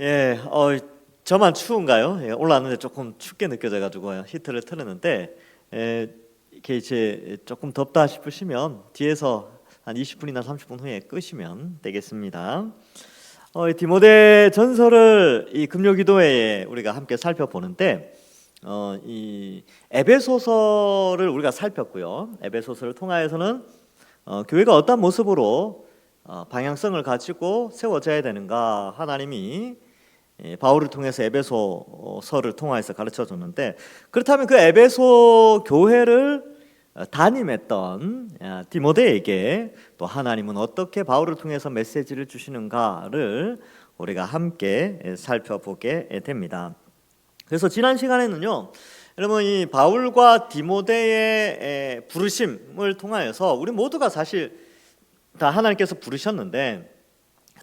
예, 저만 추운가요? 예, 올라왔는데 조금 춥게 느껴져가지고 히터를 틀었는데, 이렇게 이제 조금 덥다 싶으시면 뒤에서 한 20분이나 30분 후에 끄시면 되겠습니다. 이 디모데 전서를 이 금요기도회에 우리가 함께 살펴보는데, 이 에베소서를 우리가 살폈고요. 에베소서를 통하여서는 교회가 어떤 모습으로 방향성을 가지고 세워져야 되는가 하나님이 바울을 통해서 에베소서를 통하여서 가르쳐 줬는데, 그렇다면 그 에베소 교회를 담임했던 디모데에게 또 하나님은 어떻게 바울을 통해서 메시지를 주시는가를 우리가 함께 살펴보게 됩니다. 그래서 지난 시간에는요, 여러분 이 바울과 디모데의 부르심을 통하여서 우리 모두가 사실 다 하나님께서 부르셨는데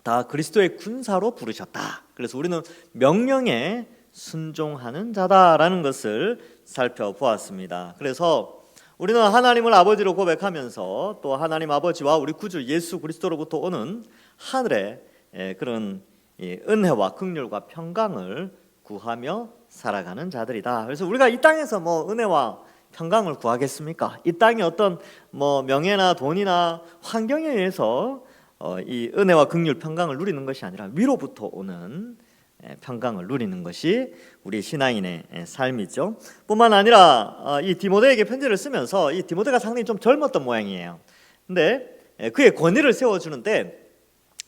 다 그리스도의 군사로 부르셨다. 그래서 우리는 명령에 순종하는 자다라는 것을 살펴보았습니다. 그래서 우리는 하나님을 아버지로 고백하면서 또 하나님 아버지와 우리 구주 예수 그리스도로부터 오는 하늘의 그런 은혜와 긍휼과 평강을 구하며 살아가는 자들이다. 그래서 우리가 이 땅에서 뭐 은혜와 평강을 구하겠습니까? 이 땅의 어떤 뭐 명예나 돈이나 환경에 의해서 이 은혜와 긍휼 평강을 누리는 것이 아니라 위로부터 오는 평강을 누리는 것이 우리 신앙인의 삶이죠. 뿐만 아니라 이 디모데에게 편지를 쓰면서 이 디모데가 상당히 좀 젊었던 모양이에요. 근데 그의 권위를 세워주는데,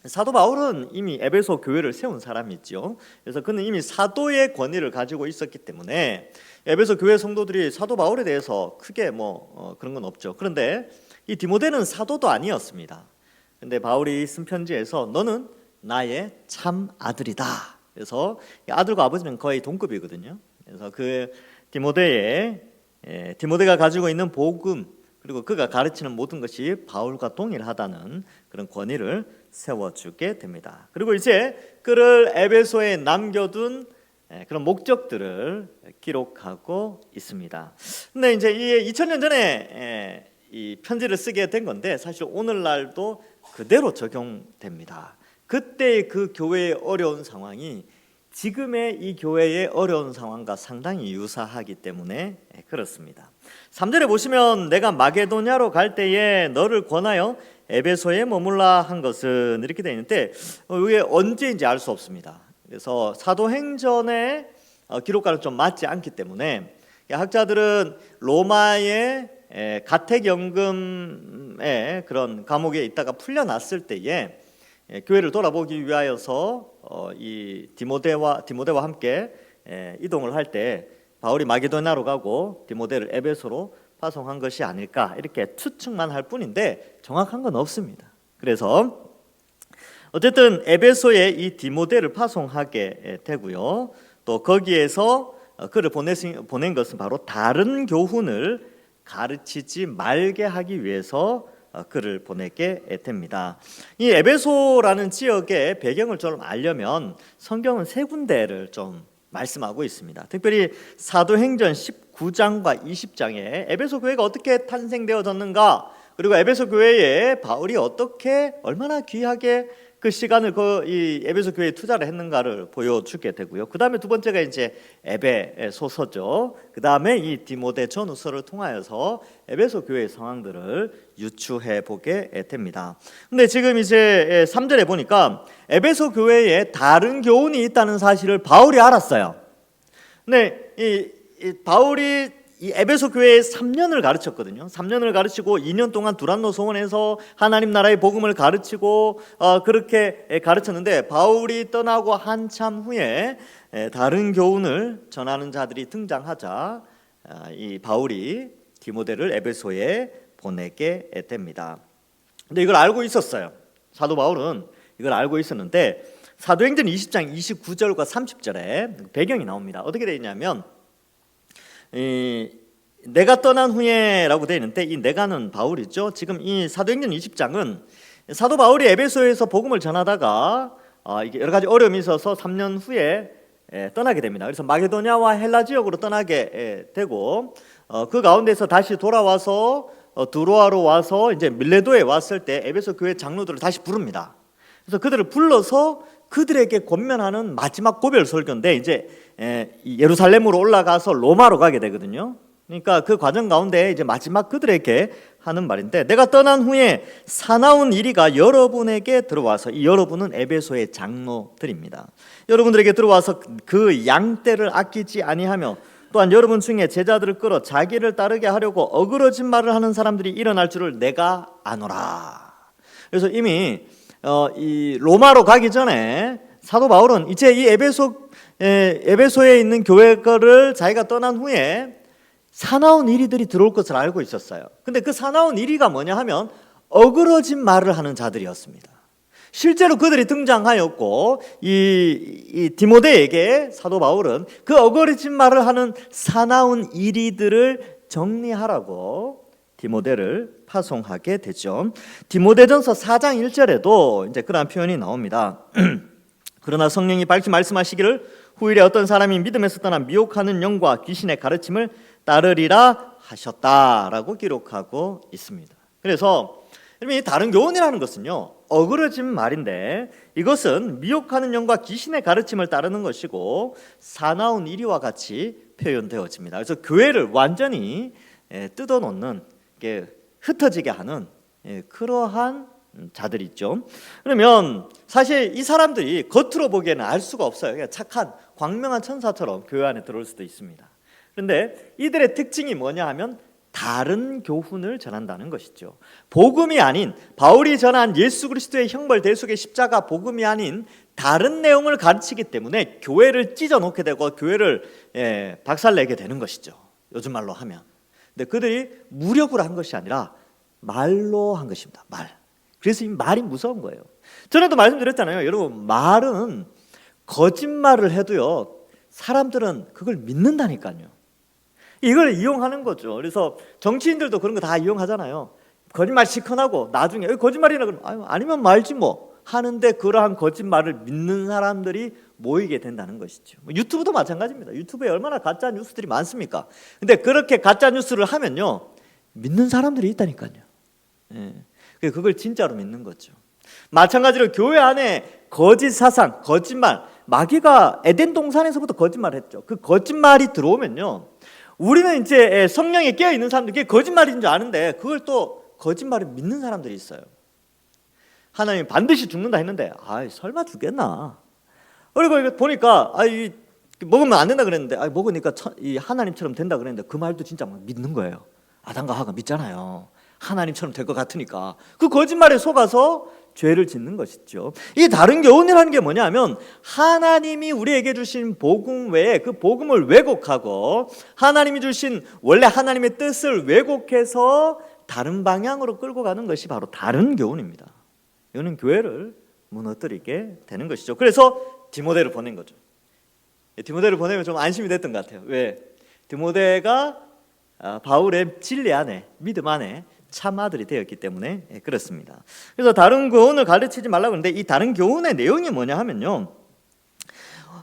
사도 바울은 이미 에베소 교회를 세운 사람이죠. 그래서 그는 이미 사도의 권위를 가지고 있었기 때문에 에베소 교회 성도들이 사도 바울에 대해서 크게 그런 건 없죠. 그런데 이 디모데는 사도도 아니었습니다. 근데 바울이 쓴 편지에서 너는 나의 참 아들이다. 그래서 아들과 아버지는 거의 동급이거든요. 그래서 그 디모데가 가지고 있는 복음, 그리고 그가 가르치는 모든 것이 바울과 동일하다는 그런 권위를 세워주게 됩니다. 그리고 이제 그를 에베소에 남겨둔 그런 목적들을 기록하고 있습니다. 근데 이제 이 2000년 전에 이 편지를 쓰게 된 건데 사실 오늘날도 그대로 적용됩니다. 그때의 그 교회의 어려운 상황이 지금의 이 교회의 어려운 상황과 상당히 유사하기 때문에 그렇습니다. 3절에 보시면 내가 마게도냐로 갈 때에 너를 권하여 에베소에 머물라 한 것은 이렇게 되어 있는데 이게 언제인지 알 수 없습니다. 그래서 사도행전의 기록과는 좀 맞지 않기 때문에 학자들은 로마의 가택연금의 그런 감옥에 있다가 풀려났을 때에 교회를 돌아보기 위하여서 이 디모데와 함께 이동을 할 때 바울이 마게도냐로 가고 디모데를 에베소로 파송한 것이 아닐까 이렇게 추측만 할 뿐인데 정확한 건 없습니다. 그래서 어쨌든 에베소에 이 디모데를 파송하게 되고요. 또 거기에서 그를 보낸 것은 바로 다른 교훈을 가르치지 말게 하기 위해서 그를 보내게 됩니다. 이 에베소라는 지역의 배경을 좀 알려면 성경은 세 군데를 좀 말씀하고 있습니다. 특별히 사도행전 19장과 20장에 에베소 교회가 어떻게 탄생되어졌는가, 그리고 에베소 교회에 바울이 어떻게 얼마나 귀하게 그 시간을 이 에베소 교회에 투자를 했는가를 보여주게 되고요. 그 다음에 두 번째가 이제 에베소서죠. 그 다음에 이 디모데 전후서를 통하여서 에베소 교회의 상황들을 유추해 보게 됩니다. 근데 지금 이제 3절에 보니까 에베소 교회에 다른 교훈이 있다는 사실을 바울이 알았어요. 근데 이 바울이 이 에베소 교회에 3년을 가르쳤거든요. 3년을 가르치고 2년 동안 두란노 소원에서 하나님 나라의 복음을 가르치고 그렇게 가르쳤는데, 바울이 떠나고 한참 후에 다른 교훈을 전하는 자들이 등장하자 이 바울이 디모데를 에베소에 보내게 됩니다. 근데 이걸 알고 있었어요. 사도 바울은 이걸 알고 있었는데 사도행전 20장 29절과 30절에 배경이 나옵니다. 어떻게 되어 있냐면 내가 떠난 후에라고 되어 있는데 이 내가는 바울이죠. 지금 이 사도행전 20장은 사도 바울이 에베소에서 복음을 전하다가 이게 여러 가지 어려움이 있어서 3년 후에 떠나게 됩니다. 그래서 마게도냐와 헬라 지역으로 떠나게 되고 그 가운데서 다시 돌아와서 드로아로 와서 이제 밀레도에 왔을 때 에베소 교회 장로들을 다시 부릅니다. 그래서 그들을 불러서 그들에게 권면하는 마지막 고별 설교인데 이제 예루살렘으로 올라가서 로마로 가게 되거든요. 그러니까 그 과정 가운데 이제 마지막 그들에게 하는 말인데, 내가 떠난 후에 사나운 이리가 여러분에게 들어와서, 이 여러분은 에베소의 장로들입니다. 여러분들에게 들어와서 그 양떼를 아끼지 아니하며 또한 여러분 중에 제자들을 끌어 자기를 따르게 하려고 어그러진 말을 하는 사람들이 일어날 줄을 내가 아노라. 그래서 이미 이 로마로 가기 전에 사도 바울은 이제 이 에베소에 있는 교회를 자기가 떠난 후에 사나운 이리들이 들어올 것을 알고 있었어요. 근데 그 사나운 이리가 뭐냐 하면 어그러진 말을 하는 자들이었습니다. 실제로 그들이 등장하였고 이 디모데에게 사도 바울은 그 어그러진 말을 하는 사나운 이리들을 정리하라고 디모데를 파송하게 되죠. 디모데전서 4장 1절에도 이제 그러한 표현이 나옵니다. 그러나 성령이 밝히 말씀하시기를 후일에 어떤 사람이 믿음에서 떠나 미혹하는 영과 귀신의 가르침을 따르리라 하셨다라고 기록하고 있습니다. 그래서 이 다른 교훈이라는 것은요, 어그러진 말인데 이것은 미혹하는 영과 귀신의 가르침을 따르는 것이고 사나운 이리와 같이 표현되어집니다. 그래서 교회를 완전히 뜯어놓는, 흩어지게 하는 그러한 자들이 있죠. 그러면 사실 이 사람들이 겉으로 보기에는 알 수가 없어요. 착한 광명한 천사처럼 교회 안에 들어올 수도 있습니다. 그런데 이들의 특징이 뭐냐 하면 다른 교훈을 전한다는 것이죠. 복음이 아닌, 바울이 전한 예수 그리스도의 형벌 대속의 십자가 복음이 아닌 다른 내용을 가르치기 때문에 교회를 찢어놓게 되고 교회를 박살내게 되는 것이죠. 요즘 말로 하면. 근데 그들이 무력으로 한 것이 아니라 말로 한 것입니다. 말. 그래서 이 말이 무서운 거예요. 전에도 말씀드렸잖아요. 여러분, 말은 거짓말을 해도요, 사람들은 그걸 믿는다니까요. 이걸 이용하는 거죠. 그래서 정치인들도 그런 거 다 이용하잖아요. 거짓말 시커나고 나중에 거짓말이나 그러면 아니면 말지 뭐 하는데, 그러한 거짓말을 믿는 사람들이 모이게 된다는 것이죠. 유튜브도 마찬가지입니다. 유튜브에 얼마나 가짜 뉴스들이 많습니까? 근데 그렇게 가짜 뉴스를 하면요, 믿는 사람들이 있다니까요. 그걸 진짜로 믿는 거죠. 마찬가지로 교회 안에 거짓 사상, 거짓말, 마귀가 에덴 동산에서부터 거짓말했죠. 그 거짓말이 들어오면요, 우리는 이제 성령에 깨어 있는 사람들, 그게 거짓말인 줄 아는데 그걸 또 거짓말을 믿는 사람들이 있어요. 하나님 반드시 죽는다 했는데 설마 죽겠나? 그리고 이거 보니까 먹으면 안 된다 그랬는데 먹으니까 이 하나님처럼 된다 그랬는데 그 말도 진짜 막 믿는 거예요. 아담과 하가 믿잖아요. 하나님처럼 될 것 같으니까 그 거짓말에 속아서 죄를 짓는 것이죠. 이 다른 교훈이라는 게 뭐냐면, 하나님이 우리에게 주신 복음 외에 그 복음을 왜곡하고 하나님이 주신 원래 하나님의 뜻을 왜곡해서 다른 방향으로 끌고 가는 것이 바로 다른 교훈입니다. 이거는 교회를 무너뜨리게 되는 것이죠. 그래서 디모데를 보낸 거죠. 디모데를 보내면 좀 안심이 됐던 것 같아요. 왜? 디모데가 바울의 진리 안에, 믿음 안에 참 아들이 되었기 때문에 그렇습니다. 그래서 다른 교훈을 가르치지 말라고 하는데, 이 다른 교훈의 내용이 뭐냐 하면요,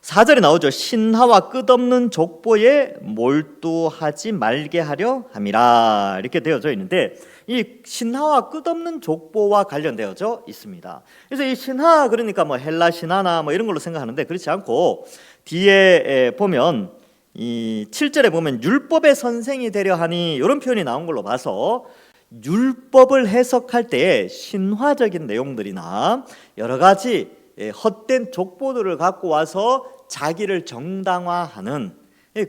4절에 나오죠. 신하와 끝없는 족보에 몰두하지 말게 하려 함이라, 이렇게 되어져 있는데, 이 신하와 끝없는 족보와 관련되어져 있습니다. 그래서 이 신하, 그러니까 뭐 헬라 신하나 뭐 이런 걸로 생각하는데, 그렇지 않고 뒤에 보면 이 7절에 보면 율법의 선생이 되려 하니, 이런 표현이 나온 걸로 봐서 율법을 해석할 때 신화적인 내용들이나 여러 가지 헛된 족보들을 갖고 와서 자기를 정당화하는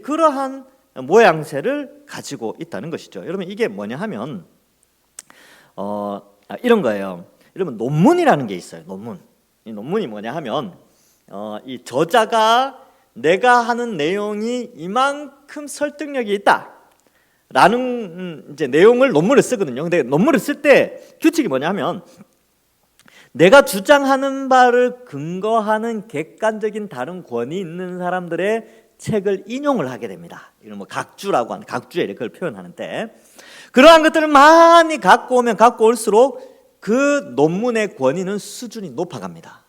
그러한 모양새를 가지고 있다는 것이죠. 여러분, 이게 뭐냐 하면 이런 거예요. 여러분, 논문이라는 게 있어요. 논문. 이 논문이 뭐냐 하면 이 저자가 내가 하는 내용이 이만큼 설득력이 있다 라는 이제 내용을 논문을 쓰거든요. 근데 논문을 쓸 때 규칙이 뭐냐 하면, 내가 주장하는 바를 근거하는 객관적인 다른 권위 있는 사람들의 책을 인용을 하게 됩니다. 이런 뭐 각주라고 하는, 각주에 그걸 표현하는데, 그러한 것들을 많이 갖고 오면 갖고 올수록 그 논문의 권위는 수준이 높아갑니다.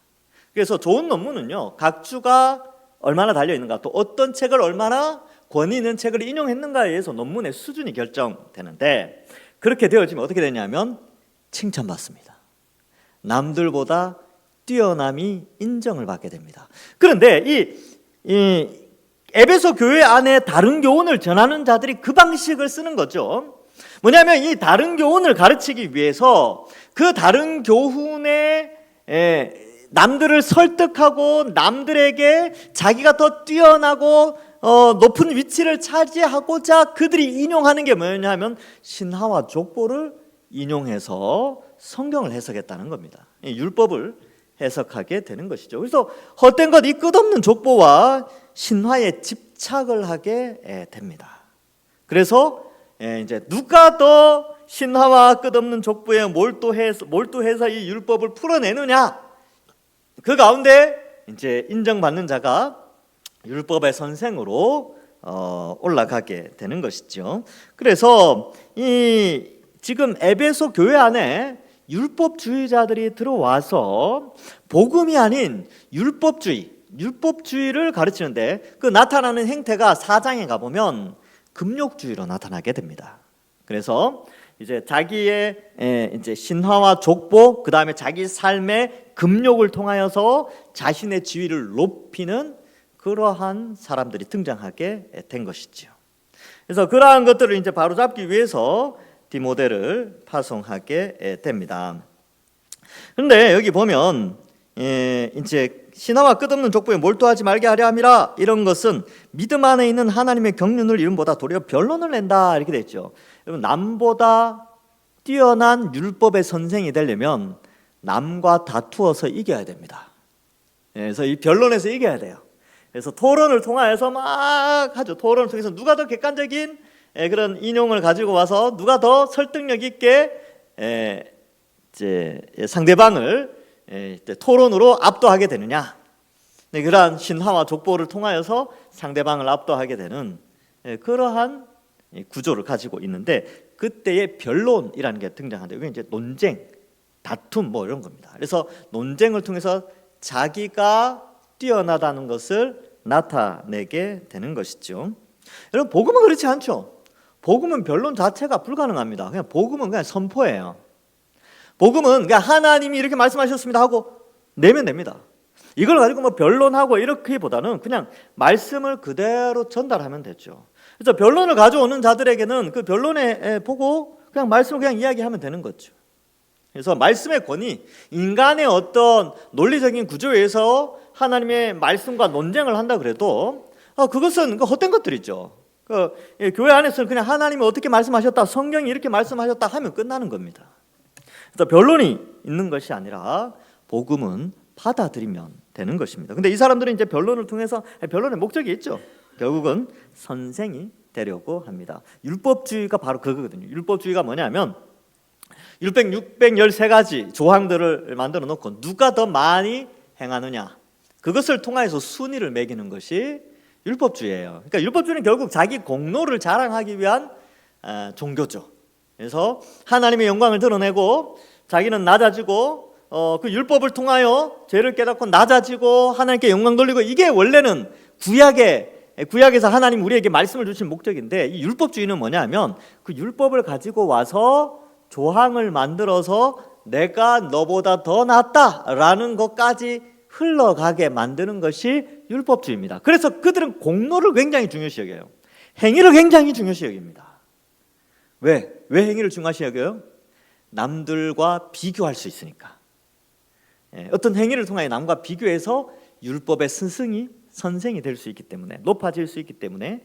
그래서 좋은 논문은요, 각주가 얼마나 달려 있는가, 또 어떤 책을 얼마나 권위 있는 책을 인용했는가에 의해서 논문의 수준이 결정되는데, 그렇게 되어지면 어떻게 되냐면 칭찬받습니다. 남들보다 뛰어남이 인정을 받게 됩니다. 그런데 이 에베소 교회 안에 다른 교훈을 전하는 자들이 그 방식을 쓰는 거죠. 뭐냐면 이 다른 교훈을 가르치기 위해서 그 다른 교훈에 남들을 설득하고 남들에게 자기가 더 뛰어나고 높은 위치를 차지하고자 그들이 인용하는 게 뭐냐면 신화와 족보를 인용해서 성경을 해석했다는 겁니다. 율법을 해석하게 되는 것이죠. 그래서 헛된 것 이 끝없는 족보와 신화에 집착을 하게 됩니다. 그래서 이제 누가 더 신화와 끝없는 족보에 몰두해서 이 율법을 풀어내느냐, 그 가운데 이제 인정받는 자가 율법의 선생으로 올라가게 되는 것이죠. 그래서 이 지금 에베소 교회 안에 율법주의자들이 들어와서 복음이 아닌 율법주의를 가르치는데 그 나타나는 행태가 4장에 가보면 금욕주의로 나타나게 됩니다. 그래서 이제 자기의 이제 신화와 족보, 그 다음에 자기 삶의 금욕을 통하여서 자신의 지위를 높이는 그러한 사람들이 등장하게 된 것이죠. 그래서 그러한 것들을 이제 바로잡기 위해서 디모데를 파송하게 됩니다. 그런데 여기 보면 이제 신화와 끝없는 족보에 몰두하지 말게 하려 함이라, 이런 것은 믿음 안에 있는 하나님의 경륜을 이름보다 도리어 변론을 낸다, 이렇게 돼 있죠. 여러분, 남보다 뛰어난 율법의 선생이 되려면 남과 다투어서 이겨야 됩니다. 그래서 이 변론에서 이겨야 돼요. 그래서 토론을 통하여서 막 하죠. 토론을 통해서 누가 더 객관적인 그런 인용을 가지고 와서 누가 더 설득력 있게 이제 상대방을 토론으로 압도하게 되느냐, 그러한 신화와 족보를 통하여서 상대방을 압도하게 되는 그러한 구조를 가지고 있는데, 그때의 변론이라는 게 등장하는데, 이게 이제 논쟁, 다툼 뭐 이런 겁니다. 그래서 논쟁을 통해서 자기가 뛰어나다는 것을 나타내게 되는 것이죠. 여러분, 복음은 그렇지 않죠. 복음은 변론 자체가 불가능합니다. 그냥 복음은 그냥 선포예요. 복음은 그냥 하나님이 이렇게 말씀하셨습니다 하고 내면 됩니다. 이걸 가지고 뭐 변론하고 이렇게보다는 그냥 말씀을 그대로 전달하면 되죠. 그래서 변론을 가져오는 자들에게는 그 변론에 보고 그냥 말씀을 그냥 이야기하면 되는 거죠. 그래서 말씀의 권위, 인간의 어떤 논리적인 구조에서 하나님의 말씀과 논쟁을 한다 그래도 그것은 헛된 것들이죠. 교회 안에서는 그냥 하나님이 어떻게 말씀하셨다, 성경이 이렇게 말씀하셨다 하면 끝나는 겁니다. 그래서 변론이 있는 것이 아니라 복음은 받아들이면 되는 것입니다. 근데 이 사람들은 이제 변론을 통해서, 변론의 목적이 있죠. 결국은 선생이 되려고 합니다. 율법주의가 바로 그거거든요. 율법주의가 뭐냐면 율법 613가지 조항들을 만들어 놓고 누가 더 많이 행하느냐, 그것을 통해서 순위를 매기는 것이 율법주의예요. 그러니까 율법주의는 결국 자기 공로를 자랑하기 위한 종교죠. 그래서 하나님의 영광을 드러내고 자기는 낮아지고 그 율법을 통하여 죄를 깨닫고 낮아지고 하나님께 영광 돌리고, 이게 원래는 구약에서 하나님 우리에게 말씀을 주신 목적인데, 이 율법주의는 뭐냐면 그 율법을 가지고 와서 조항을 만들어서 내가 너보다 더 낫다라는 것까지 흘러가게 만드는 것이 율법주의입니다. 그래서 그들은 공로를 굉장히 중요시 여겨요. 행위를 굉장히 중요시 여깁니다. 왜 행위를 중요시 여겨요? 남들과 비교할 수 있으니까. 어떤 행위를 통하여 남과 비교해서 율법의 선생이 될 수 있기 때문에, 높아질 수 있기 때문에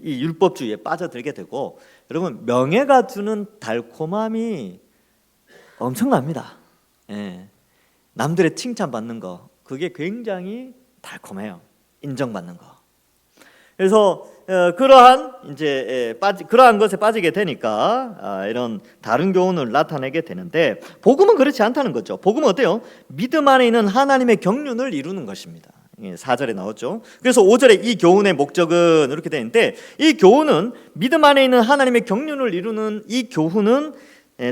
이 율법주의에 빠져들게 되고, 여러분, 명예가 주는 달콤함이 엄청납니다. 남들의 칭찬받는 거, 그게 굉장히 달콤해요. 인정받는 거. 그래서 그러한 것에 빠지게 되니까 이런 다른 교훈을 나타내게 되는데, 복음은 그렇지 않다는 거죠. 복음은 어때요? 믿음 안에 있는 하나님의 경륜을 이루는 것입니다. 4절에 나오죠. 그래서 5절에 이 교훈의 목적은 이렇게 되는데, 이 교훈은 믿음 안에 있는 하나님의 경륜을 이루는 이 교훈은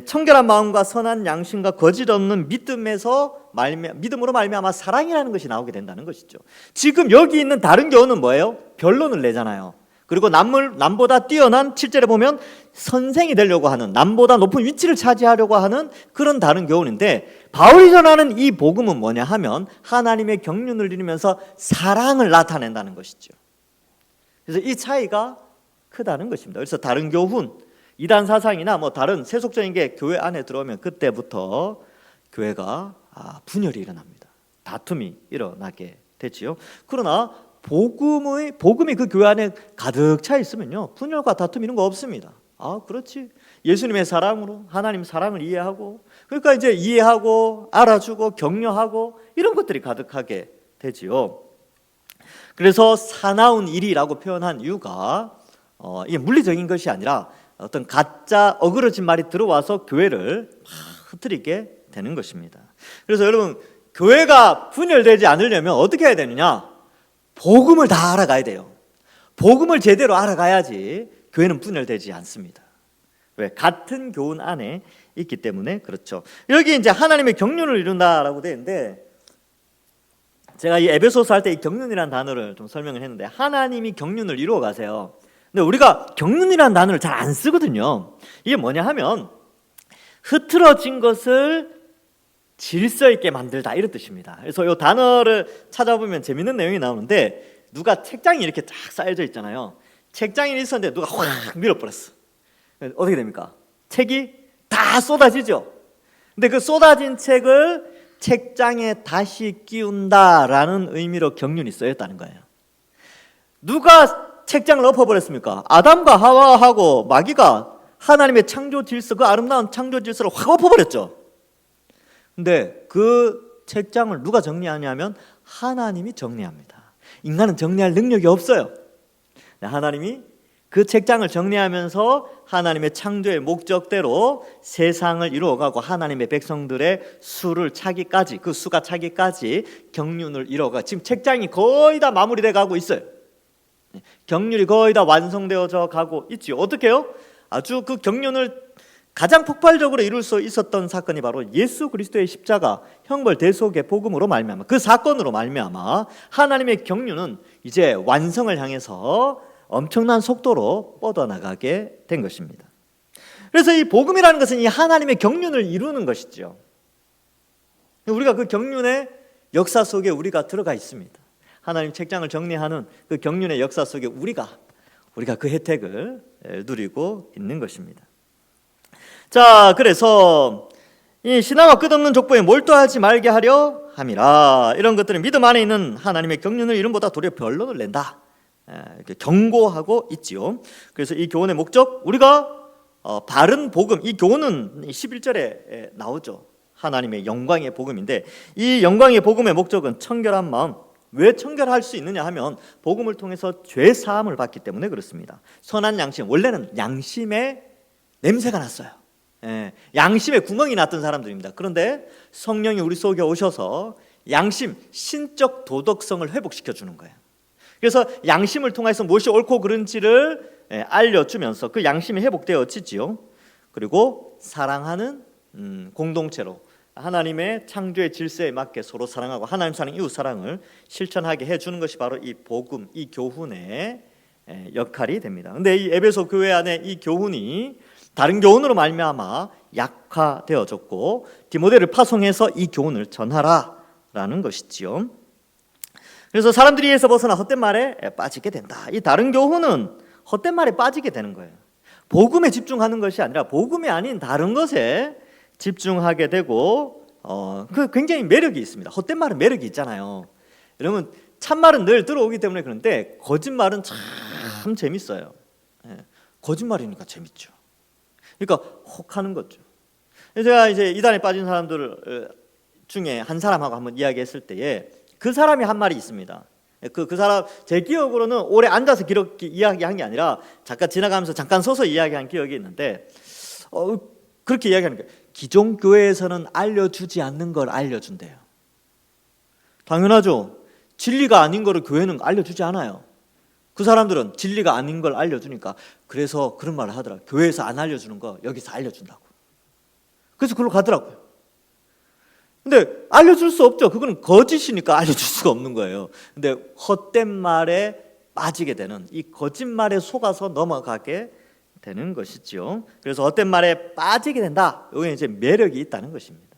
청결한 마음과 선한 양심과 거짓 없는 믿음으로 말미암아 사랑이라는 것이 나오게 된다는 것이죠. 지금 여기 있는 다른 교훈은 뭐예요? 변론을 내잖아요. 그리고 남보다 뛰어난 7절에 보면 선생이 되려고 하는, 남보다 높은 위치를 차지하려고 하는 그런 다른 교훈인데, 바울이 전하는 이 복음은 뭐냐 하면 하나님의 경륜을 이루면서 사랑을 나타낸다는 것이죠. 그래서 이 차이가 크다는 것입니다. 그래서 다른 교훈, 이단 사상이나 뭐 다른 세속적인 게 교회 안에 들어오면 그때부터 교회가 분열이 일어납니다. 다툼이 일어나게 되지요. 그러나 복음이 그 교회 안에 가득 차 있으면요, 분열과 다툼 이런 거 없습니다. 그렇지. 예수님의 사랑으로 하나님 사랑을 이해하고, 그러니까 이제 이해하고 알아주고 격려하고 이런 것들이 가득하게 되지요. 그래서 사나운 일이라고 표현한 이유가 이게 물리적인 것이 아니라 어떤 가짜 어그러진 말이 들어와서 교회를 막 흐트리게 되는 것입니다. 그래서 여러분, 교회가 분열되지 않으려면 어떻게 해야 되느냐? 복음을 다 알아가야 돼요. 복음을 제대로 알아가야지 교회는 분열되지 않습니다. 왜? 같은 교훈 안에 있기 때문에 그렇죠. 여기 이제 하나님의 경륜을 이룬다라고 되어 있는데, 제가 이 에베소서 할 때 이 경륜이라는 단어를 좀 설명을 했는데, 하나님이 경륜을 이루어 가세요. 근데 우리가 경륜이라는 단어를 잘 안 쓰거든요. 이게 뭐냐 하면 흐트러진 것을 질서 있게 만들다, 이런 뜻입니다. 그래서 이 단어를 찾아보면 재밌는 내용이 나오는데, 누가 책장이 이렇게 쫙 쌓여져 있잖아요. 책장이 있었는데 누가 확 밀어버렸어. 어떻게 됩니까? 책이 다 쏟아지죠. 근데 그 쏟아진 책을 책장에 다시 끼운다라는 의미로 경륜이 쓰였다는 거예요. 누가 책장을 엎어버렸습니까? 아담과 하와하고 마귀가 하나님의 창조 질서, 그 아름다운 창조 질서를 확 엎어버렸죠. 근데 그 책장을 누가 정리하냐면 하나님이 정리합니다. 인간은 정리할 능력이 없어요. 하나님이 그 책장을 정리하면서 하나님의 창조의 목적대로 세상을 이루어가고 하나님의 백성들의 수를 차기까지, 그 수가 차기까지 경륜을 이루어가, 지금 책장이 거의 다 마무리돼 가고 있어요. 경륜이 거의 다 완성되어져 가고 있지요. 어떻게 해요? 아주 그 경륜을 가장 폭발적으로 이룰 수 있었던 사건이 바로 예수 그리스도의 십자가 형벌 대속의 복음으로 말미암아, 그 사건으로 말미암아 하나님의 경륜은 이제 완성을 향해서 엄청난 속도로 뻗어나가게 된 것입니다. 그래서 이 복음이라는 것은 이 하나님의 경륜을 이루는 것이죠. 우리가 그 경륜의 역사 속에 우리가 들어가 있습니다. 하나님 책장을 정리하는 그 경륜의 역사 속에 우리가 그 혜택을 누리고 있는 것입니다. 자, 그래서 이 신앙과 끝없는 족보에 몰두하지 말게 하려 함이라. 이런 것들은 믿음 안에 있는 하나님의 경륜을 이름보다 도리어 변론을 낸다, 이렇게 경고하고 있지요. 그래서 이 교훈의 목적, 우리가 바른 복음, 이 교훈은 11절에 나오죠. 하나님의 영광의 복음인데, 이 영광의 복음의 목적은 청결한 마음. 왜 청결할 수 있느냐 하면 복음을 통해서 죄 사함을 받기 때문에 그렇습니다. 선한 양심, 원래는 양심에 냄새가 났어요. 양심에 구멍이 났던 사람들입니다. 그런데 성령이 우리 속에 오셔서 양심, 신적 도덕성을 회복시켜 주는 거예요. 그래서 양심을 통해서 무엇이 옳고 그른지를 알려주면서 그 양심이 회복되어지지요. 그리고 사랑하는 공동체로 하나님의 창조의 질서에 맞게 서로 사랑하고 하나님 사랑, 이웃 사랑을 실천하게 해주는 것이 바로 이 복음, 이 교훈의 역할이 됩니다. 근데 이 에베소 교회 안에 이 교훈이 다른 교훈으로 말미암아 약화되어졌고, 디모데를 파송해서 이 교훈을 전하라라는 것이지요. 그래서 사람들이 이에서 벗어나 헛된 말에 빠지게 된다. 이 다른 교훈은 헛된 말에 빠지게 되는 거예요. 복음에 집중하는 것이 아니라 복음이 아닌 다른 것에 집중하게 되고, 그 굉장히 매력이 있습니다. 헛된 말은 매력이 있잖아요. 여러분, 참말은 늘 들어오기 때문에 그런데 거짓말은 참 재밌어요. 거짓말이니까 재밌죠. 그러니까 혹하는 거죠. 제가 이제 이단에 빠진 사람들 중에 한 사람하고 한번 이야기했을 때에 그 사람이 한 말이 있습니다. 그 사람, 제 기억으로는 오래 앉아서 이야기한 게 아니라 잠깐 지나가면서 잠깐 서서 이야기한 기억이 있는데, 그렇게 이야기하는 거예요. 기존 교회에서는 알려주지 않는 걸 알려준대요. 당연하죠. 진리가 아닌 거를 교회는 알려주지 않아요. 그 사람들은 진리가 아닌 걸 알려주니까, 그래서 그런 말을 하더라고요. 교회에서 안 알려주는 거 여기서 알려준다고. 그래서 그걸로 가더라고요. 근데 알려줄 수 없죠. 그거는 거짓이니까 알려줄 수가 없는 거예요. 근데 헛된 말에 빠지게 되는, 이 거짓말에 속아서 넘어가게 되는 것이죠. 그래서 헛된 말에 빠지게 된다. 여기 이제 매력이 있다는 것입니다.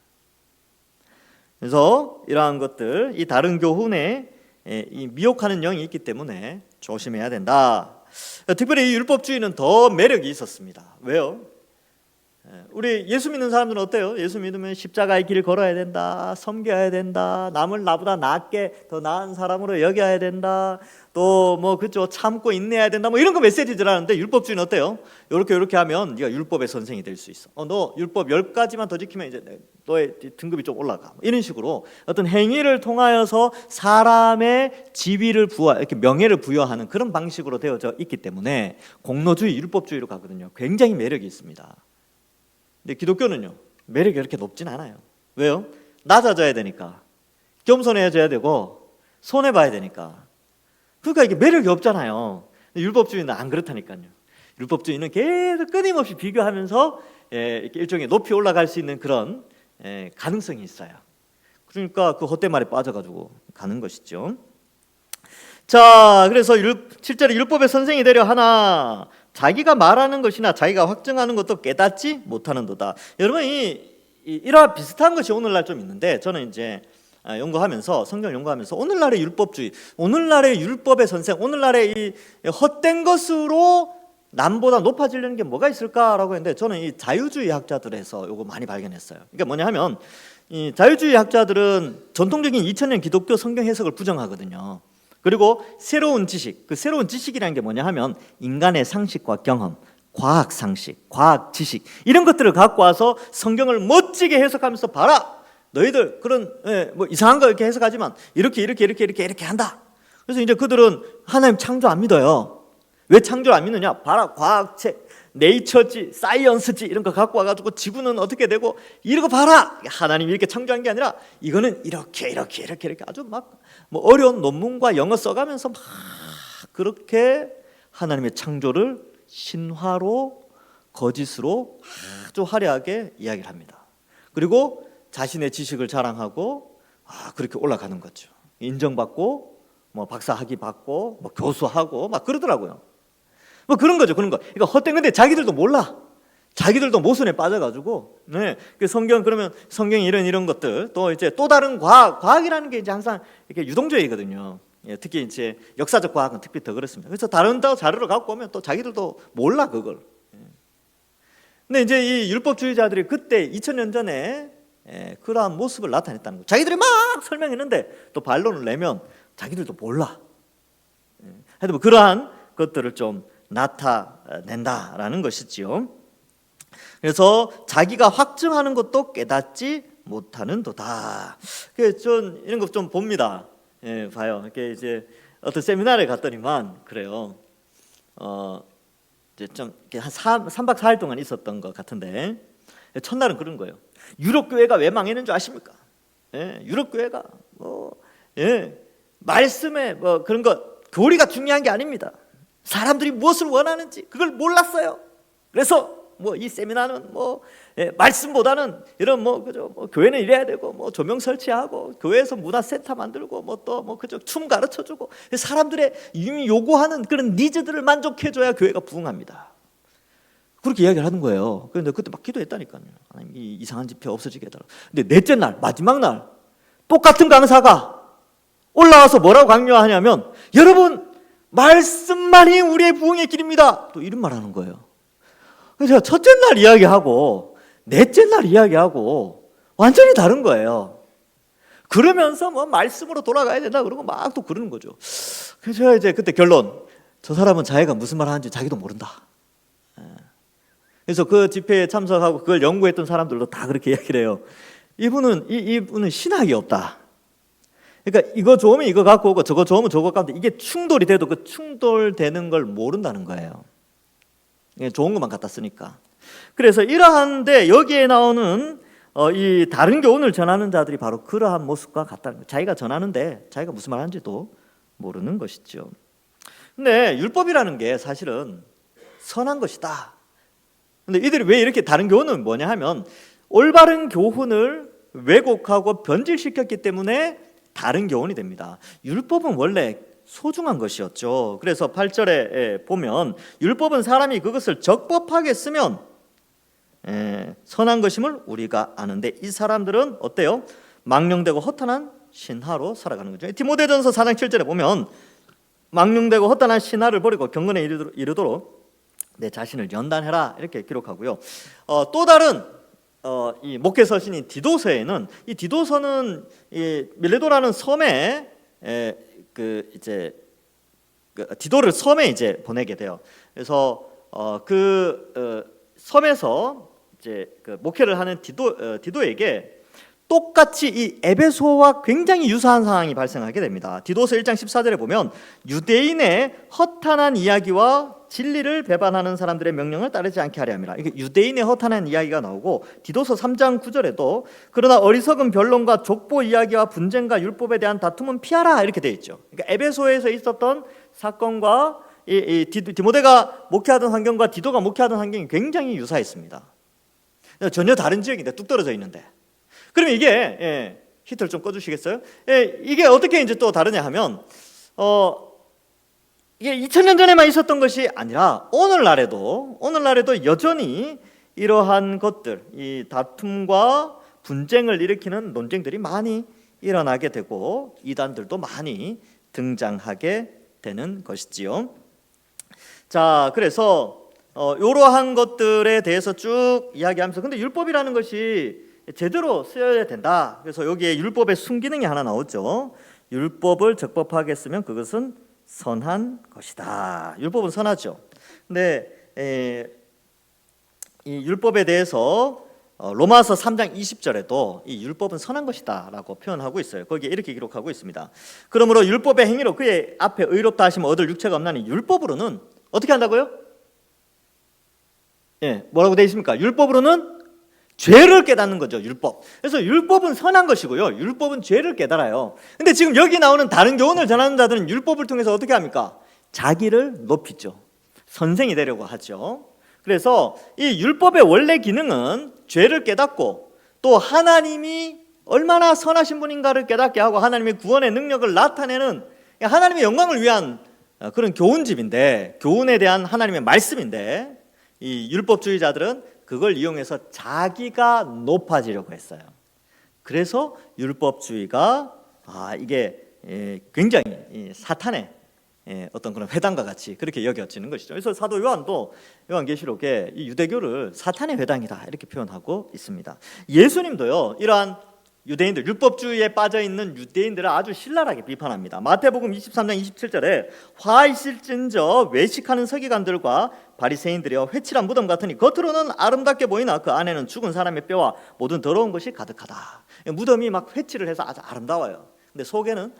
그래서 이러한 것들, 이 다른 교훈에 이 미혹하는 영이 있기 때문에 조심해야 된다. 특별히 이 율법주의는 더 매력이 있었습니다. 왜요? 우리 예수 믿는 사람들은 어때요? 예수 믿으면 십자가의 길을 걸어야 된다, 섬겨야 된다, 남을 나보다 낫게 더 나은 사람으로 여겨야 된다, 또 뭐 그죠, 참고 인내해야 된다, 뭐 이런 거 메시지들 하는데, 율법주의는 어때요? 이렇게 하면 네가 율법의 선생이 될 수 있어. 너 율법 10가지만 더 지키면 이제 너의 등급이 좀 올라가. 이런 식으로 어떤 행위를 통하여서 사람의 지위를 이렇게 명예를 부여하는 그런 방식으로 되어져 있기 때문에 공로주의, 율법주의로 가거든요. 굉장히 매력이 있습니다. 근데 기독교는요, 매력이 그렇게 높진 않아요. 왜요? 낮아져야 되니까, 겸손해져야 되고, 손해봐야 되니까. 그러니까 이게 매력이 없잖아요. 율법주의는 안 그렇다니까요. 율법주의는 계속 끊임없이 비교하면서 이렇게 일종의 높이 올라갈 수 있는 그런 가능성이 있어요. 그러니까 그 헛된 말에 빠져가지고 가는 것이죠. 자, 그래서 실제로 율법의 선생이 되려 하나 자기가 말하는 것이나 자기가 확증하는 것도 깨닫지 못하는도다. 여러분, 이러한 비슷한 것이 오늘날 좀 있는데, 저는 이제 연구하면서, 성경 연구하면서 오늘날의 율법주의, 오늘날의 율법의 선생, 오늘날의 이 헛된 것으로 남보다 높아지려는 게 뭐가 있을까라고 했는데, 저는 이 자유주의 학자들에서 이거 많이 발견했어요. 그러니까 뭐냐 하면, 이 자유주의 학자들은 전통적인 2000년 기독교 성경 해석을 부정하거든요. 그리고 새로운 지식, 그 새로운 지식이라는 게 뭐냐 하면 인간의 상식과 경험, 과학 상식, 과학 지식, 이런 것들을 갖고 와서 성경을 멋지게 해석하면서, 봐라, 너희들 그런 뭐 이상한 거 이렇게 해석하지만 이렇게 한다. 그래서 이제 그들은 하나님 창조 안 믿어요. 왜 창조를 안 믿느냐? 봐라, 과학책, 네이처지, 사이언스지 이런 거 갖고 와가지고 지구는 어떻게 되고 이런 거 봐라. 하나님이 이렇게 창조한 게 아니라 이거는 이렇게 아주 막 뭐 어려운 논문과 영어 써가면서 막 그렇게 하나님의 창조를 신화로, 거짓으로 아주 화려하게 이야기를 합니다. 그리고 자신의 지식을 자랑하고 그렇게 올라가는 거죠. 인정받고 뭐 박사 학위 받고 뭐 교수하고 막 그러더라고요. 뭐 그런 거죠, 그런 거. 그러니까 헛된 건데 자기들도 몰라. 자기들도 모순에 빠져가지고, 그 성경, 그러면 성경이 이런 것들, 또 이제 또 다른 과학이라는 게 이제 항상 이렇게 유동적이거든요. 특히 이제 역사적 과학은 특히 더 그렇습니다. 그래서 다른 자료를 갖고 오면 또 자기들도 몰라, 그걸. 근데 이제 이 율법주의자들이 그때 2000년 전에 그러한 모습을 나타냈다는 거예요. 자기들이 막 설명했는데 또 반론을 내면 자기들도 몰라. 하여튼 뭐 그러한 것들을 좀 나타낸다라는 것이지요. 그래서 자기가 확증하는 것도 깨닫지 못하는도다. 그래서 전 이런 거 좀 봅니다. 봐요. 이렇게 이제 어떤 세미나를 갔더니만 그래요. 이제 좀 한 3박 4일 동안 있었던 것 같은데, 첫날은 그런 거예요. 유럽 교회가 왜 망했는 줄 아십니까? 유럽 교회가 말씀에 뭐 그런 거 교리가 중요한 게 아닙니다. 사람들이 무엇을 원하는지 그걸 몰랐어요. 그래서 뭐 이 세미나는 뭐 말씀보다는 이런 그죠, 교회는 이래야 되고 뭐 조명 설치하고 교회에서 문화센터 만들고 뭐 또 그죠, 춤 가르쳐 주고 사람들의 이미 요구하는 그런 니즈들을 만족해 줘야 교회가 부흥합니다. 그렇게 이야기를 하는 거예요. 그런데 그때 막 기도했다니까요. 하나님, 이 이상한 집회 없어지게 해달라. 근데 넷째 날, 마지막 날 똑같은 강사가 올라와서 뭐라고 강요하냐면, 여러분, 말씀만이 우리의 부흥의 길입니다. 또 이런 말 하는 거예요. 그래서 첫째 날 이야기하고 넷째 날 이야기하고 완전히 다른 거예요. 그러면서 뭐 말씀으로 돌아가야 된다 그러고 막 또 그러는 거죠. 그래서 제가 이제 그때 결론, 저 사람은 자기가 무슨 말 하는지 자기도 모른다. 그래서 그 집회에 참석하고 그걸 연구했던 사람들도 다 그렇게 이야기를 해요. 이분은 신학이 없다. 그러니까 이거 좋으면 이거 갖고 오고 저거 좋으면 저거 갖고 오고, 이게 충돌이 돼도 그 충돌되는 걸 모른다는 거예요. 좋은 것만 갖다 쓰니까. 그래서 이러한데 여기에 나오는 이 다른 교훈을 전하는 자들이 바로 그러한 모습과 같다는 거예요. 자기가 전하는데 자기가 무슨 말 하는지도 모르는 것이죠. 근데 율법이라는 게 사실은 선한 것이다. 근데 이들이 왜 이렇게 다른 교훈은 뭐냐 하면, 올바른 교훈을 왜곡하고 변질시켰기 때문에 다른 교훈이 됩니다. 율법은 원래 소중한 것이었죠. 그래서 8절에 보면 율법은 사람이 그것을 적법하게 쓰면 선한 것임을 우리가 아는데 이 사람들은 어때요? 망령되고 허탄한 신하로 살아가는 거죠. 디모데전서 4장 7절에 보면 망령되고 허탄한 신하를 버리고 경건에 이르도록 내 자신을 연단해라 이렇게 기록하고요. 또 다른 이 목회 서신인 디도서에는 이 디도서는 이 밀레도라는 섬에 디도를 섬에 이제 보내게 돼요. 그래서 섬에서 이제 목회를 하는 디도에게 똑같이 이 에베소와 굉장히 유사한 상황이 발생하게 됩니다. 디도서 1장 14절에 보면 유대인의 허탄한 이야기와 진리를 배반하는 사람들의 명령을 따르지 않게 하려 함이라. 이게 유대인의 허탄한 이야기가 나오고 디도서 3장 9절에도 그러나 어리석은 변론과 족보 이야기와 분쟁과 율법에 대한 다툼은 피하라 이렇게 되어 있죠. 그러니까 에베소에서 있었던 사건과 디모데가 목회하던 환경과 디도가 목회하던 환경이 굉장히 유사했습니다. 전혀 다른 지역인데 뚝 떨어져 있는데. 그러면 이게 히트를 좀 꺼주시겠어요? 이게 어떻게 이제 또 다르냐 하면 이게 2000년 전에만 있었던 것이 아니라 오늘날에도 여전히 이러한 것들, 이 다툼과 분쟁을 일으키는 논쟁들이 많이 일어나게 되고 이단들도 많이 등장하게 되는 것이지요. 자, 그래서 이러한 것들에 대해서 쭉 이야기하면서 근데 율법이라는 것이 제대로 쓰여야 된다. 그래서 여기에 율법의 순기능이 하나 나오죠. 율법을 적법하게 쓰면 그것은 선한 것이다. 율법은 선하죠. 근데 이 율법에 대해서 로마서 3장 20절에도 이 율법은 선한 것이다 라고 표현하고 있어요. 거기에 이렇게 기록하고 있습니다. 그러므로 율법의 행위로 그의 앞에 의롭다 하시면 얻을 육체가 없나니 율법으로는 어떻게 한다고요? 뭐라고 되어 있습니까? 율법으로는 죄를 깨닫는 거죠. 율법. 그래서 율법은 선한 것이고요. 율법은 죄를 깨달아요. 근데 지금 여기 나오는 다른 교훈을 전하는 자들은 율법을 통해서 어떻게 합니까? 자기를 높이죠. 선생이 되려고 하죠. 그래서 이 율법의 원래 기능은 죄를 깨닫고 또 하나님이 얼마나 선하신 분인가를 깨닫게 하고 하나님의 구원의 능력을 나타내는 하나님의 영광을 위한 그런 교훈집인데, 교훈에 대한 하나님의 말씀인데, 이 율법주의자들은 그걸 이용해서 자기가 높아지려고 했어요. 그래서 율법주의가 이게 굉장히 사탄의 어떤 그런 회당과 같이 그렇게 여겨지는 것이죠. 그래서 사도 요한도 요한계시록에 이 유대교를 사탄의 회당이다 이렇게 표현하고 있습니다. 예수님도요 이러한 유대인들, 율법주의에 빠져있는 유대인들을 아주 신랄하게 비판합니다. 마태복음 23장 27절에 화 있을진저 외식하는 서기관들과 바리새인들이여 회칠한 무덤 같으니 겉으로는 아름답게 보이나 그 안에는 죽은 사람의 뼈와 모든 더러운 것이 가득하다. 무덤이 막 회칠을 해서 아주 아름다워요. 근데 속에는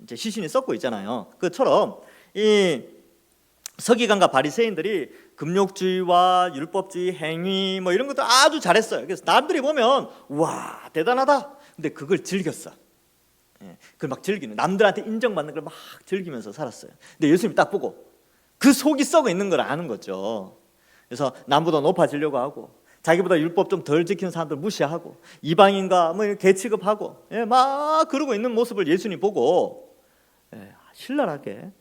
이제 시신이 썩고 있잖아요. 그처럼 이 서기관과 바리새인들이 금욕주의와 율법주의 행위 뭐 이런 것들 아주 잘했어요. 그래서 남들이 보면 와 대단하다. 근데 그걸 즐겼어. 그걸 막 즐기는, 남들한테 인정받는 걸 막 즐기면서 살았어요. 근데 예수님이 딱 보고 그 속이 썩어 있는 걸 아는 거죠. 그래서 남보다 높아지려고 하고 자기보다 율법 좀 덜 지키는 사람들 무시하고 이방인과 뭐 개 취급하고 막 그러고 있는 모습을 예수님 보고 신랄하게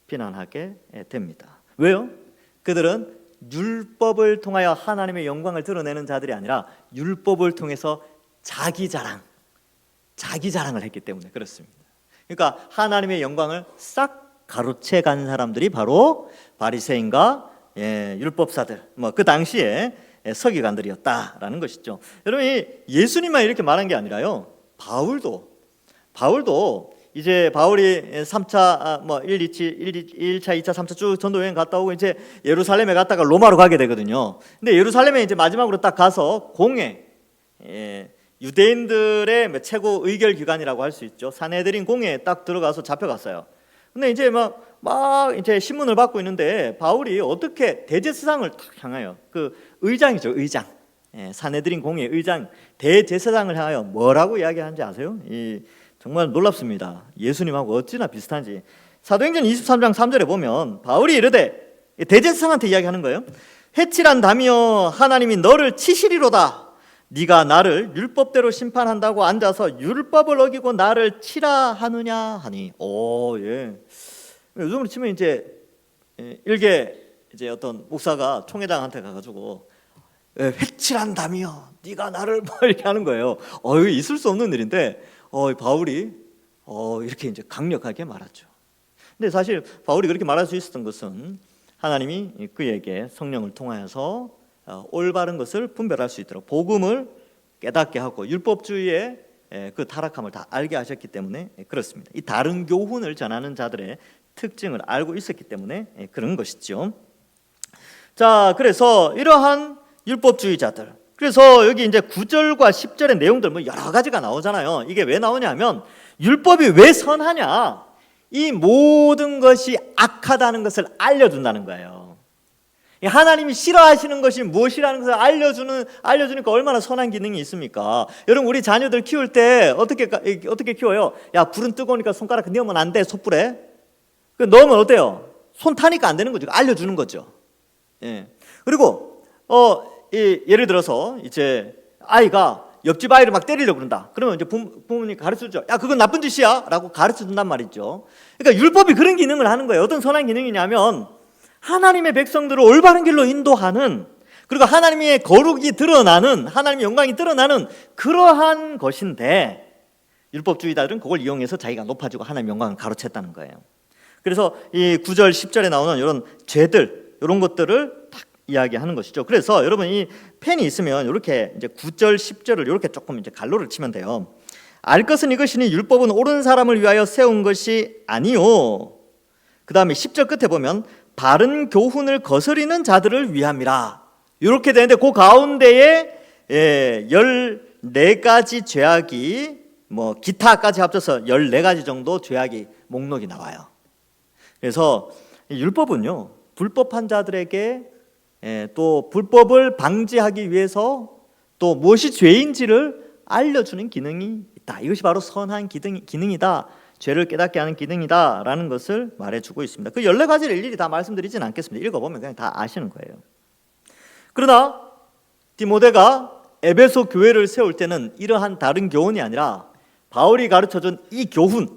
비난하게 됩니다. 왜요? 그들은 율법을 통하여 하나님의 영광을 드러내는 자들이 아니라 율법을 통해서 자기 자랑을 했기 때문에 그렇습니다. 그러니까 하나님의 영광을 싹 가로채 간 사람들이 바로 바리새인과 율법사들, 뭐 그 당시에 서기관들이었다라는 것이죠. 여러분, 예수님만 이렇게 말한 게 아니라요. 바울도 이제 바울이 3차 1차, 2차, 3차 쭉 전도 여행 갔다 오고 이제 예루살렘에 갔다가 로마로 가게 되거든요. 근데 예루살렘에 이제 마지막으로 딱 가서 공회, 유대인들의 최고 의결 기관이라고 할 수 있죠. 산헤드린 공회에 딱 들어가서 잡혀갔어요. 근데 이제 막 이제 신문을 받고 있는데 바울이 어떻게 대제사장을 딱 향하여, 그 의장이죠, 의장. 산헤드린 공회 의장 대제사장을 향하여 뭐라고 이야기하는지 아세요? 정말 놀랍습니다. 예수님하고 어찌나 비슷한지. 사도행전 23장 3절에 보면 바울이 이르되, 대제사장한테 이야기하는 거예요. 회칠한 담이여 하나님이 너를 치시리로다. 네가 나를 율법대로 심판한다고 앉아서 율법을 어기고 나를 치라 하느냐 하니. 예. 요즘으로 치면 이제 일개 이제 어떤 목사가 총회장한테 가가지고 회칠한다며 네가 나를 뭐 이렇게 하는 거예요. 이거 있을 수 없는 일인데 바울이 이렇게 이제 강력하게 말하죠. 근데 사실 바울이 그렇게 말할 수 있었던 것은 하나님이 그에게 성령을 통하여서 올바른 것을 분별할 수 있도록 복음을 깨닫게 하고 율법주의의 그 타락함을 다 알게 하셨기 때문에 그렇습니다. 이 다른 교훈을 전하는 자들의 특징을 알고 있었기 때문에 그런 것이죠. 자, 그래서 이러한 율법주의자들, 그래서 여기 이제 9절과 10절의 내용들 뭐 여러 가지가 나오잖아요. 이게 왜 나오냐면 율법이 왜 선하냐, 이 모든 것이 악하다는 것을 알려준다는 거예요. 하나님이 싫어하시는 것이 무엇이라는 것을 알려주니까 얼마나 선한 기능이 있습니까? 여러분, 우리 자녀들 키울 때 어떻게 키워요? 야, 불은 뜨거우니까 손가락 넣으면 안 돼, 솥불에. 넣으면 어때요? 손 타니까 안 되는 거죠. 알려주는 거죠. 예. 그리고 예를 들어서 이제 아이가 옆집 아이를 막 때리려고 그런다. 그러면 이제 부모님 가르쳐주죠. 야, 그건 나쁜 짓이야 라고 가르쳐준단 말이죠. 그러니까 율법이 그런 기능을 하는 거예요. 어떤 선한 기능이냐면 하나님의 백성들을 올바른 길로 인도하는, 그리고 하나님의 거룩이 드러나는, 하나님의 영광이 드러나는 그러한 것인데, 율법주의자들은 그걸 이용해서 자기가 높아지고 하나님의 영광을 가로챘다는 거예요. 그래서 이 9절 10절에 나오는 이런 죄들, 이런 것들을 딱 이야기하는 것이죠. 그래서 여러분, 이 펜이 있으면 이렇게 이제 9절 10절을 이렇게 조금 이제 갈로를 치면 돼요. 알 것은 이것이니 율법은 옳은 사람을 위하여 세운 것이 아니요. 그 다음에 10절 끝에 보면 바른 교훈을 거스리는 자들을 위함이라. 이렇게 되는데 그 가운데에 14가지 죄악이 뭐 기타까지 합쳐서 14가지 정도 죄악이 목록이 나와요. 그래서 율법은요, 불법한 자들에게 또 불법을 방지하기 위해서 또 무엇이 죄인지를 알려주는 기능이 있다. 이것이 바로 선한 기능이다. 죄를 깨닫게 하는 기능이다라는 것을 말해주고 있습니다. 그 14가지를 일일이 다 말씀드리진 않겠습니다. 읽어보면 그냥 다 아시는 거예요. 그러나 디모데가 에베소 교회를 세울 때는 이러한 다른 교훈이 아니라 바울이 가르쳐준 이 교훈,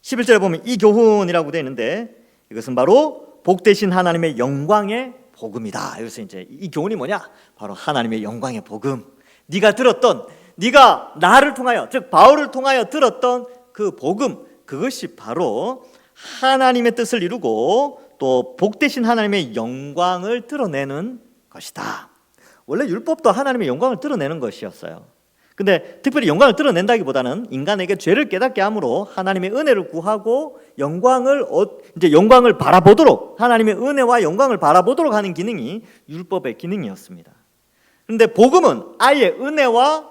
11절에 보면 이 교훈이라고 되어 있는데 이것은 바로 복되신 하나님의 영광의 복음이다. 여기서 이제 이 교훈이 뭐냐? 바로 하나님의 영광의 복음. 네가 나를 통하여, 즉 바울을 통하여 들었던 그 복음, 그것이 바로 하나님의 뜻을 이루고 또 복되신 하나님의 영광을 드러내는 것이다. 원래 율법도 하나님의 영광을 드러내는 것이었어요. 근데 특별히 영광을 드러낸다기보다는 인간에게 죄를 깨닫게 함으로 하나님의 은혜를 구하고 영광을 바라보도록, 하나님의 은혜와 영광을 바라보도록 하는 기능이 율법의 기능이었습니다. 그런데 복음은 아예 은혜와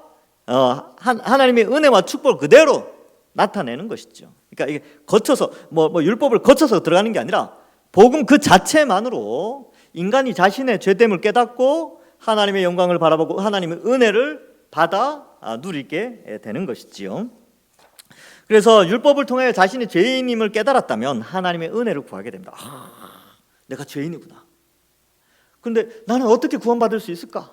하나님의 은혜와 축복을 그대로 나타내는 것이죠. 그러니까 이게 거쳐서 율법을 거쳐서 들어가는 게 아니라 복음 그 자체만으로 인간이 자신의 죄됨을 깨닫고 하나님의 영광을 바라보고 하나님의 은혜를 받아 누리게 되는 것이지요. 그래서 율법을 통해 자신이 죄인임을 깨달았다면 하나님의 은혜를 구하게 됩니다. 내가 죄인이구나. 그런데 나는 어떻게 구원받을 수 있을까?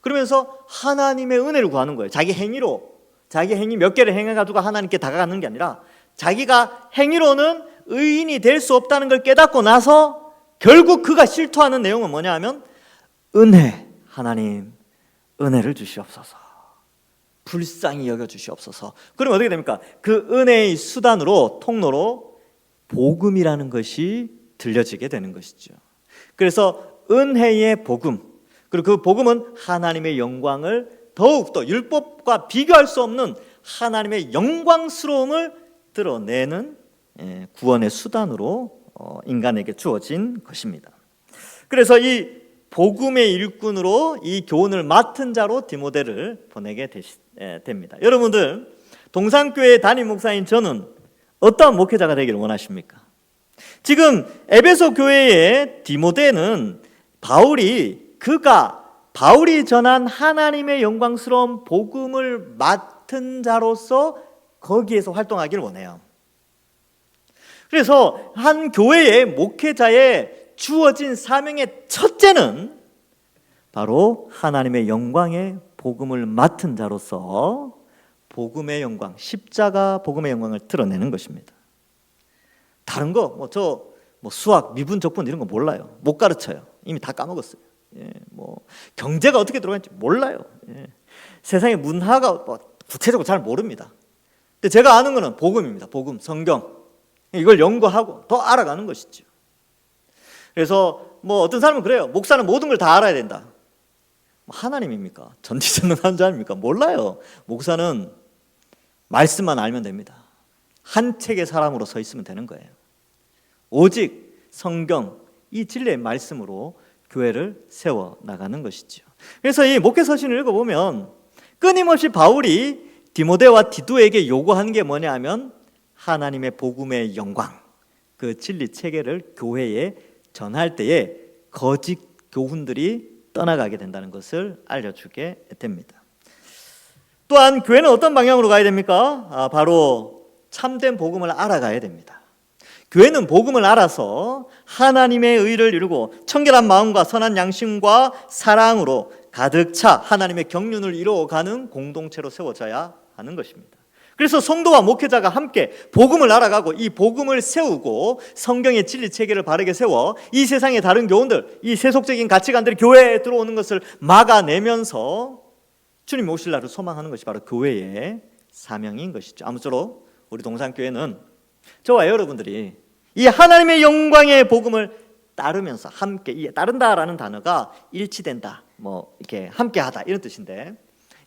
그러면서 하나님의 은혜를 구하는 거예요. 자기 행위 몇 개를 행해가지고 하나님께 다가가는 게 아니라 자기가 행위로는 의인이 될 수 없다는 걸 깨닫고 나서 결국 그가 실토하는 내용은 뭐냐 하면 하나님 은혜를 주시옵소서, 불쌍히 여겨주시옵소서. 그러면 어떻게 됩니까? 그 은혜의 수단으로, 통로로 복음이라는 것이 들려지게 되는 것이죠. 그래서 은혜의 복음, 그리고 그 복음은 하나님의 영광을 더욱더 율법과 비교할 수 없는 하나님의 영광스러움을 드러내는 구원의 수단으로 인간에게 주어진 것입니다. 그래서 이 복음의 일꾼으로 이 교훈을 맡은 자로 디모데를 보내게 됩니다. 여러분들, 동산교회 담임 목사인 저는 어떠한 목회자가 되기를 원하십니까? 지금 에베소 교회의 디모데는 바울이 전한 하나님의 영광스러운 복음을 맡은 자로서 거기에서 활동하기를 원해요. 그래서 한 교회의 목회자의 주어진 사명의 첫째는 바로 하나님의 영광의 복음을 맡은 자로서 복음의 영광, 십자가 복음의 영광을 드러내는 것입니다. 다른 거 수학, 미분, 적분 이런 거 몰라요. 못 가르쳐요. 이미 다 까먹었어요. 경제가 어떻게 들어가는지 몰라요. 세상의 문화가 구체적으로 잘 모릅니다. 근데 제가 아는 거는 복음입니다. 복음, 성경. 이걸 연구하고 더 알아가는 것이죠. 그래서 어떤 사람은 그래요. 목사는 모든 걸 다 알아야 된다. 하나님입니까? 전지전능한 자입니까? 몰라요. 목사는 말씀만 알면 됩니다. 한 책의 사람으로 서 있으면 되는 거예요. 오직 성경, 이 진리의 말씀으로 교회를 세워나가는 것이죠. 그래서 이 목회서신을 읽어보면 끊임없이 바울이 디모데와 디도에게 요구한 게 뭐냐 하면 하나님의 복음의 영광, 그 진리 체계를 교회에 전할 때에 거짓 교훈들이 떠나가게 된다는 것을 알려주게 됩니다. 또한 교회는 어떤 방향으로 가야 됩니까? 바로 참된 복음을 알아가야 됩니다. 교회는 복음을 알아서 하나님의 의를 이루고 청결한 마음과 선한 양심과 사랑으로 가득 차 하나님의 경륜을 이루어가는 공동체로 세워져야 하는 것입니다. 그래서 성도와 목회자가 함께 복음을 알아가고 이 복음을 세우고 성경의 진리 체계를 바르게 세워 이 세상의 다른 교훈들, 이 세속적인 가치관들이 교회에 들어오는 것을 막아내면서 주님 오실 날을 소망하는 것이 바로 교회의 사명인 것이죠. 아무쪼록 우리 동산교회는 저와 여러분들이 이 하나님의 영광의 복음을 따르면서 함께, 이 따른다라는 단어가 일치된다, 이렇게 함께하다 이런 뜻인데,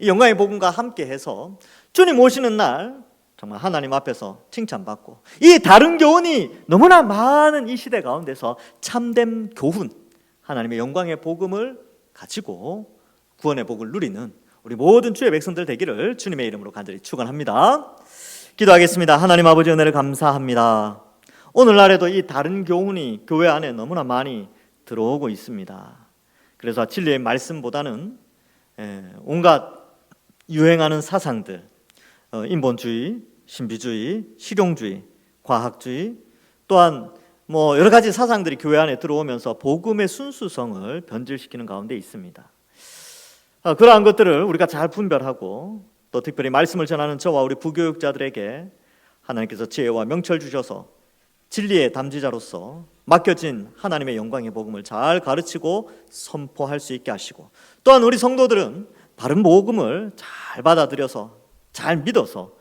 이 영광의 복음과 함께해서 주님 오시는 날 정말 하나님 앞에서 칭찬받고 이 다른 교훈이 너무나 많은 이 시대 가운데서 참된 교훈, 하나님의 영광의 복음을 가지고 구원의 복을 누리는 우리 모든 주의 백성들 되기를 주님의 이름으로 간절히 축원합니다. 기도하겠습니다. 하나님 아버지 은혜를 감사합니다. 오늘날에도 이 다른 교훈이 교회 안에 너무나 많이 들어오고 있습니다. 그래서 진리의 말씀보다는 온갖 유행하는 사상들, 인본주의, 신비주의, 실용주의, 과학주의, 또한 여러 가지 사상들이 교회 안에 들어오면서 복음의 순수성을 변질시키는 가운데 있습니다. 그러한 것들을 우리가 잘 분별하고 또 특별히 말씀을 전하는 저와 우리 부교육자들에게 하나님께서 지혜와 명철 주셔서 진리의 담지자로서 맡겨진 하나님의 영광의 복음을 잘 가르치고 선포할 수 있게 하시고, 또한 우리 성도들은 바른 복음을 잘 받아들여서 잘 믿어서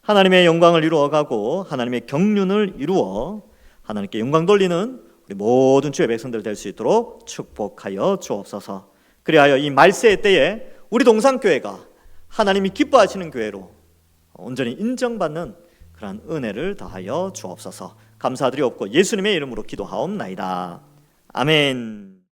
하나님의 영광을 이루어가고 하나님의 경륜을 이루어 하나님께 영광 돌리는 우리 모든 주의 백성들 될 수 있도록 축복하여 주옵소서. 그리하여 이 말세의 때에 우리 동산교회가 하나님이 기뻐하시는 교회로 온전히 인정받는 그런 은혜를 더하여 주옵소서. 감사드리옵고 예수님의 이름으로 기도하옵나이다. 아멘.